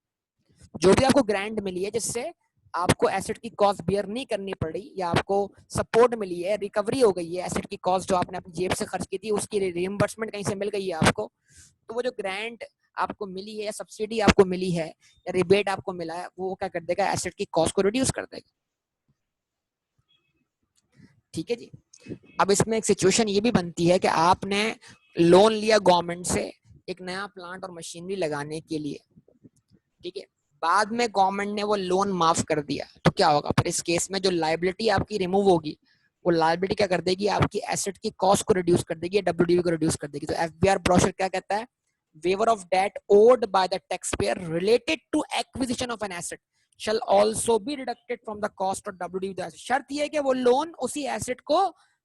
जो भी आपको ग्रांट मिली है जिससे आपको एसेट की कॉस्ट बियर नहीं करनी पड़ी या आपको सपोर्ट मिली है, रिकवरी हो गई है, एसेट की कॉस्ट जो आपने अपनी जेब से खर्च की थी उसकी रिइंबर्समेंट कहीं से मिल गई है आपको, तो वो जो ग्रांट आपको मिली है या सब्सिडी आपको मिली है या रिबेट आपको मिला है, वो क्या कर देगा? एसेट की कॉस्ट को रिड्यूस कर देगा। ठीक है जी। अब इसमें एक सिचुएशन ये भी बनती है कि आपने लोन लिया गवर्नमेंट से एक नया प्लांट और मशीनरी लगाने के लिए, ठीक है, बाद में गवर्नमेंट ने वो लोन माफ कर दिया, तो क्या होगा फिर? इस केस में जो लायबिलिटी आपकी रिमूव होगी, वो लायबिलिटी क्या कर देगी? आपकी एसेट की कॉस्ट को रिड्यूस कर देगी, WDV को रिड्यूस कर देगी। तो FBR ब्रोशर क्या कहता है? Waiver of debt owed by the taxpayer related to acquisition of an asset shall also be deducted from the cost of WDV। शर्त यह है कि वो लोन उसी एसेट को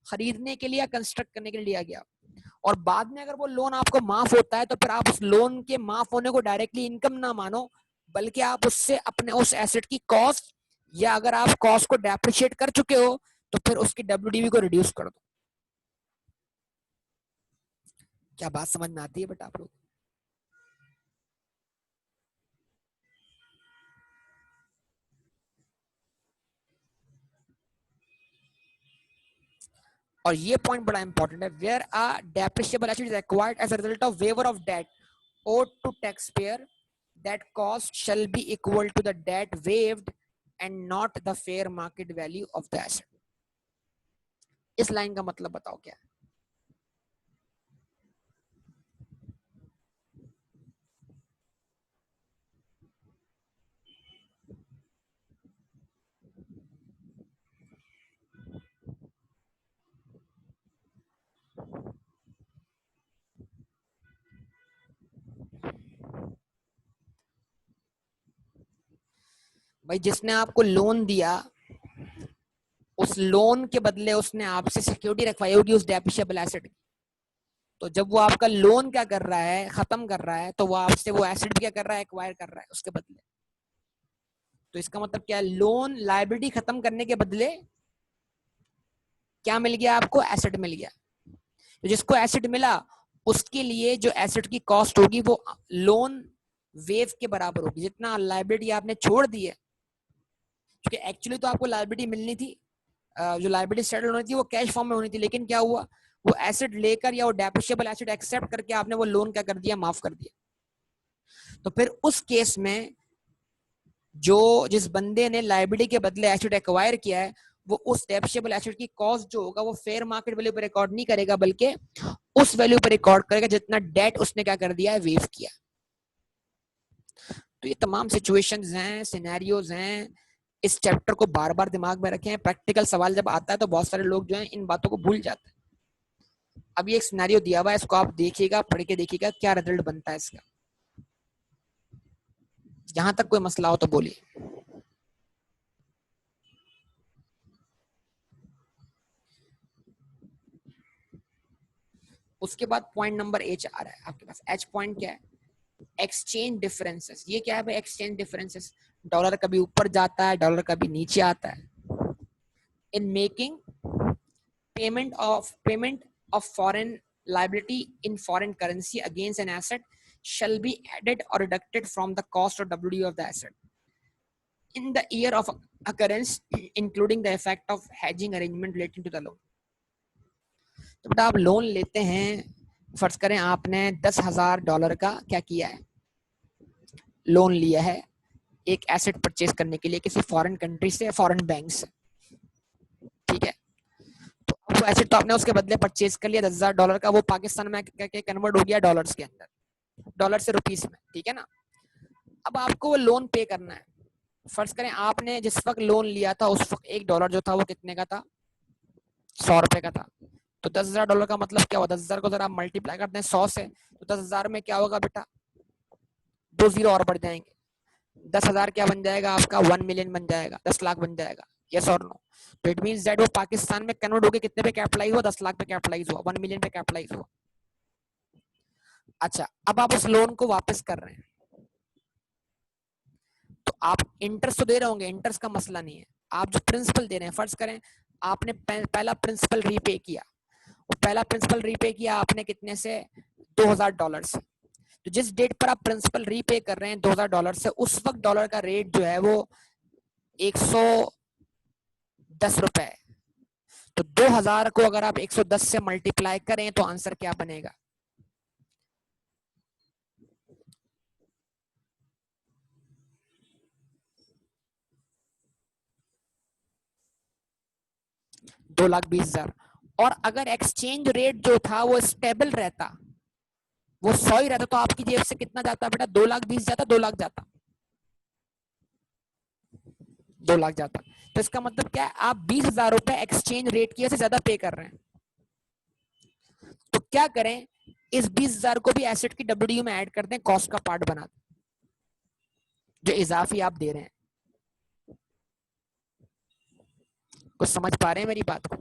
खरीदने के लिए या कंस्ट्रक्ट करने के लिए लिया गया, और बाद में अगर वो लोन आपको माफ होता है तो फिर आप उस लोन के माफ होने को डायरेक्टली इनकम ना मानो, बल्कि आप उससे अपने उस एसेट की कॉस्ट, या अगर आप कॉस्ट को डेप्रिशिएट कर चुके हो तो फिर उसकी WDV को रिड्यूस कर दो। क्या बात समझ में आती है बेटा आप लोग? और ये पॉइंट बड़ा इंपॉर्टेंट है, where a depreciable asset is acquired as a result of waiver of debt owed to taxpayer, that cost shall be equal to the debt waived and not the fair market value of the asset। इस लाइन का मतलब बताओ क्या? भाई जिसने आपको लोन दिया उस लोन के बदले उसने आपसे सिक्योरिटी रखवाई होगी उस डेप्रिशिएबल एसेट की, तो जब वो आपका लोन क्या कर रहा है, खत्म कर रहा है, तो वो आपसे वो एसेट भी क्या कर रहा है, एक्वायर कर रहा है उसके बदले। तो इसका मतलब क्या है, लोन लायबिलिटी खत्म करने के बदले क्या मिल गया आपको, एसेट मिल गया। तो जिसको एसेट मिला उसके लिए जो एसेट की कॉस्ट होगी वो लोन वेव के बराबर होगी, जितना लायबिलिटी आपने छोड़ दी है, क्योंकि एक्चुअली तो आपको लायबिलिटी मिलनी थी, जो लायबिलिटी सेटल होनी थी वो कैश फॉर्म में होनी थी, लेकिन क्या हुआ, वो एसेट लेकर या वो डेप्रिशिएबल एसेट एक्सेप्ट करके आपने वो लोन क्या कर दिया, माफ कर दिया। तो फिर उस केस में जो जिस बंदे ने लायबिलिटी के बदले एसेट एक्वायर किया है, वो उस डेप्रिशिएबल एसेट की कॉस्ट जो होगा वो फेयर मार्केट वैल्यू पर रिकॉर्ड नहीं करेगा, बल्कि उस वैल्यू पर रिकॉर्ड करेगा जितना डेट उसने क्या कर दिया है, वेव किया। तो ये तमाम सिचुएशंस हैं, सिनेरियोज हैं, इस चैप्टर को बार बार दिमाग में रखें। प्रैक्टिकल सवाल जब आता है तो बहुत सारे लोग जो हैं इन बातों को भूल जाते हैं। अब ये एक सिनेरियो दिया हुआ है, इसको आप देखिएगा, पढ़ के देखिएगा क्या रिजल्ट बनता है इसका। यहां तक कोई मसला हो तो बोलिए। उसके बाद पॉइंट नंबर एच आ रहा है आपके पास। एच पॉइंट क्या है, एक्सचेंज डिफरेंसेस। ये क्या है भाई, एक्सचेंज डिफरेंसेस। डॉलर कभी ऊपर जाता है, डॉलर कभी नीचे आता है। In making payment of foreign liability in foreign currency against an asset shall be added or deducted from the cost or WDU of the asset in the year of occurrence, including the effect of hedging arrangement relating to the loan. तो बेटा आप लोन लेते हैं, फर्ज करें आपने $10,000 का क्या किया है, लोन लिया है एक एसेट परचेज करने के लिए किसी फॉरेन कंट्री से, फॉरेन बैंक से, ठीक है। तो अब वो एसेट तो आपने उसके बदले परचेज कर लिया $10,000 का, वो पाकिस्तान में कन्वर्ट हो गया डॉलर्स के अंदर, डॉलर से रुपीस में, ठीक है ना। अब आपको वो लोन पे करना है। फर्ज करें आपने जिस वक्त लोन लिया था उस वक्त $1 जो था वो कितने का था, $100 का था। तो $10,000 का मतलब क्या हुआ, 10,000 को जरा आप मल्टीप्लाई करते हैं 100 से, तो 10,000 में क्या होगा बेटा, 2 जीरो और बढ़ जाएंगे, 10,000 क्या बन जाएगा आपका, 1 मिलियन बन जाएगा, 10 लाख बन जाएगा, यस और नो। तो इट मींस दैट वो पाकिस्तान में कन्वर्ट होकर कितने पे कैपिटलाइज हुआ, 10 लाख पे कैपिटलाइज हुआ, 1 मिलियन पे कैपिटलाइज हुआ। अच्छा, अब आप उस लोन को वापस कर रहे हैं, तो आप इंटरेस्ट तो दे रहे होंगे, इंटरेस्ट का मसला नहीं है, आप जो प्रिंसिपल दे रहे हैं, फर्ज करें आपने पहला प्रिंसिपल रीपे किया, पहला प्रिंसिपल रीपे किया आपने कितने से, $2,000 से। तो जिस डेट पर आप प्रिंसिपल रीपे कर रहे हैं $2,000 से, उस वक्त डॉलर का रेट जो है वो 110 रुपए। तो 2,000 को अगर आप 110 से मल्टीप्लाई करें तो आंसर क्या बनेगा, $2,20,000। और अगर एक्सचेंज रेट जो था वो स्टेबल रहता, वो 100 ही रहता, तो आपकी जेब से कितना जाता बेटा, 2,20,000 जाता, 2 लाख जाता, 2 लाख जाता। तो इसका मतलब क्या है, आप 20,000 रुपए एक्सचेंज रेट की वजह से ज्यादा पे कर रहे हैं। तो क्या करें, इस 20,000 को भी एसेट की WDU में ऐड कर दें, कॉस्ट का पार्ट बना दें, जो इजाफी आप दे रहे हैं। कुछ समझ पा रहे हैं मेरी बात को,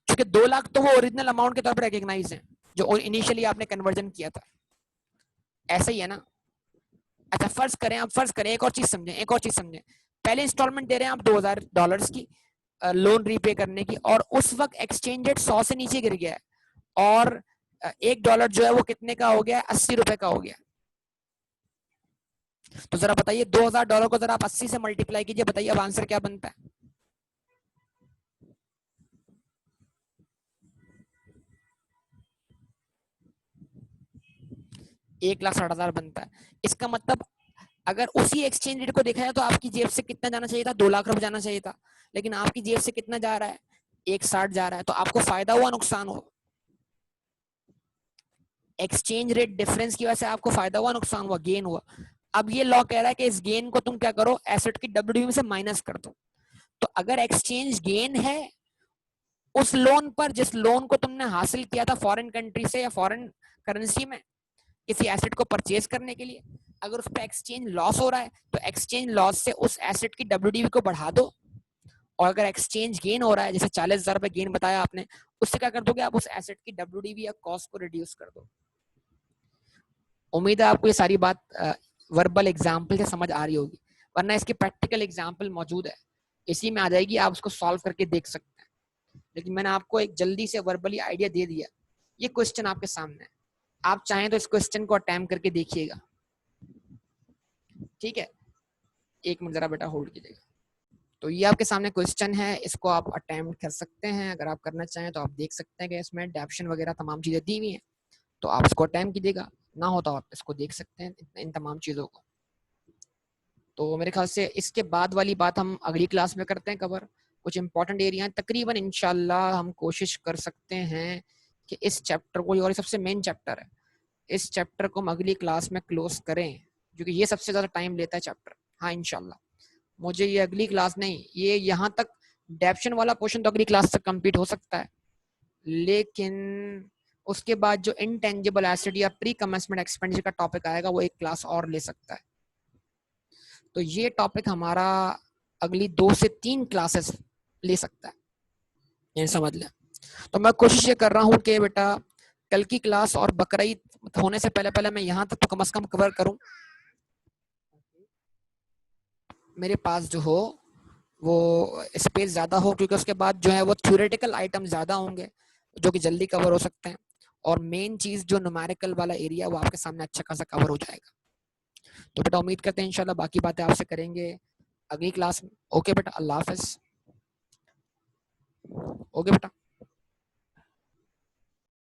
क्योंकि 2 लाख तो वो ओरिजिनल अमाउंट के तौर पर रिकॉग्नाइज है जो इनिशियली आपने कन्वर्जन किया था, ऐसे ही है ना। अच्छा फर्ज करें, आप फर्ज करें, एक और चीज समझें, एक और चीज समझें, पहले इंस्टॉलमेंट दे रहे हैं आप $2,000 की लोन रीपे करने की, और उस वक्त एक्सचेंज रेट 100 से नीचे गिर गया है, और $1 जो है वो कितने का हो गया, 80 रुपए का हो गया। तो जरा बताइए $2,000 को जरा आप 80 से मल्टीप्लाई कीजिए, बताइए अब आंसर क्या बनता है। 1,60,000 बनता है। इसका मतलब अगर उसी एक्सचेंज रेट को देखा जाए तो आपकी जेब से कितना जाना चाहिए था, 2 लाख रुपए जाना चाहिए था, लेकिन आपकी जेब से कितना जा रहा है, 1,60 जा रहा है। तो आपको फायदा हुआ, नुकसान हुआ, एक्सचेंज रेट डिफरेंस की वजह से आपको फायदा हुआ, नुकसान हुआ, गेन हुआ। अब ये लॉ कह रहा है कि इस गेन को तुम क्या करो, एसेट की WDU में से माइनस कर दो। तो अगर एक्सचेंज गेन है उस लोन पर जिस लोन को तुमने हासिल किया था फॉरेन कंट्री से या फॉरेन करेंसी में किसी एसेट को परचेज करने के लिए, अगर उस पर एक्सचेंज लॉस हो रहा है तो एक्सचेंज लॉस से उस एसेट की डब्ल्यूडीवी को बढ़ा दो, और अगर एक्सचेंज गेन हो रहा है, जैसे 40,000 रुपए गेन बताया आपने, उससे क्या कर दोगे आप, उस एसेट की डब्ल्यूडीवी या कॉस्ट को रिड्यूस कर दो। उम्मीद है आपको ये सारी बात वर्बल एग्जाम्पल से समझ आ रही होगी, वरना इसकी प्रैक्टिकल एग्जाम्पल मौजूद है, इसी में आ जाएगी, आप उसको सॉल्व करके देख सकते हैं। लेकिन मैंने आपको एक जल्दी से वर्बली आइडिया दे दिया। ये क्वेश्चन आपके सामने है, आप चाहें तो इस क्वेश्चन को अटेम्प्ट करके देखिएगा। ठीक है, एक मिनट जरा बेटा होल्ड कीजिएगा। तो ये आपके सामने क्वेश्चन है, इसको आप अटेम्प्ट कर सकते हैं, अगर आप करना चाहें तो आप देख सकते हैं कि इसमें डेफिनेशन वगैरह तमाम चीजें दी हुई हैं, तो आप इसको अटेम्प्ट कीजिएगा, ना हो तो आप इसको देख सकते हैं इन तमाम चीजों को। तो मेरे ख्याल से इसके बाद वाली बात हम अगली क्लास में करते हैं कवर, कुछ इंपॉर्टेंट एरिया तकरीबन इंशाल्लाह हम कोशिश कर सकते हैं कि इस चैप्टर को, और सबसे मेन चैप्टर है, इस चैप्टर को हम अगली क्लास में क्लोज करें, क्योंकि ये सबसे ज्यादा टाइम लेता है चैप्टर। हाँ इंशाल्लाह, मुझे ये अगली क्लास नहीं, ये यहाँ तक डेप्शन वाला पोर्शन तो अगली क्लास तक कंप्लीट हो सकता है, लेकिन उसके बाद जो इनटेंजिबल एसेट या प्री कमेंसमेंट एक्सपेंडिचर का टॉपिक आएगा वो एक क्लास और ले सकता है। तो ये टॉपिक हमारा अगली 2 से 3 क्लासेस ले सकता है, ये समझ लें। तो मैं कोशिश ये कर रहा हूँ कि बेटा कल की क्लास और बकरीद होने से पहले पहले मैं यहाँ तक तो कम से कम कवर करूँ, मेरे पास जो हो वो स्पेस ज़्यादा हो, क्योंकि उसके बाद जो है वो थ्योरेटिकल आइटम ज़्यादा होंगे जो कि जल्दी कवर हो सकते हैं, और मेन चीज़ जो न्यूमेरिकल वाला एरिया वो आपके सामने अच्छा खासा कवर हो जाएगा। तो बेटा उम्मीद करते हैं इंशाल्लाह बाकी बातें आपसे करेंगे अगली क्लास में। ओके बेटा, अल्लाह हाफिज़। ओके बेटा।